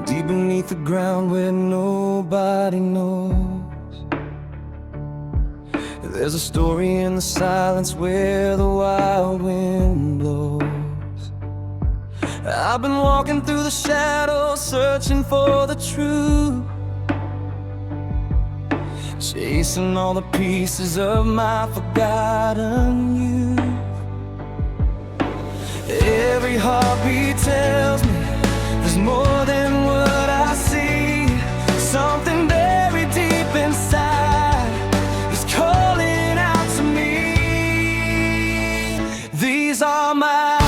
Deep beneath the ground where nobody knows, there's a story in the silence where the wild wind blows. I've been walking through the shadows, searching for the truth, chasing all the pieces of my forgotten youth. Every heartbeat tells me there's more than what I see. Something very deep inside is calling out to me. These are my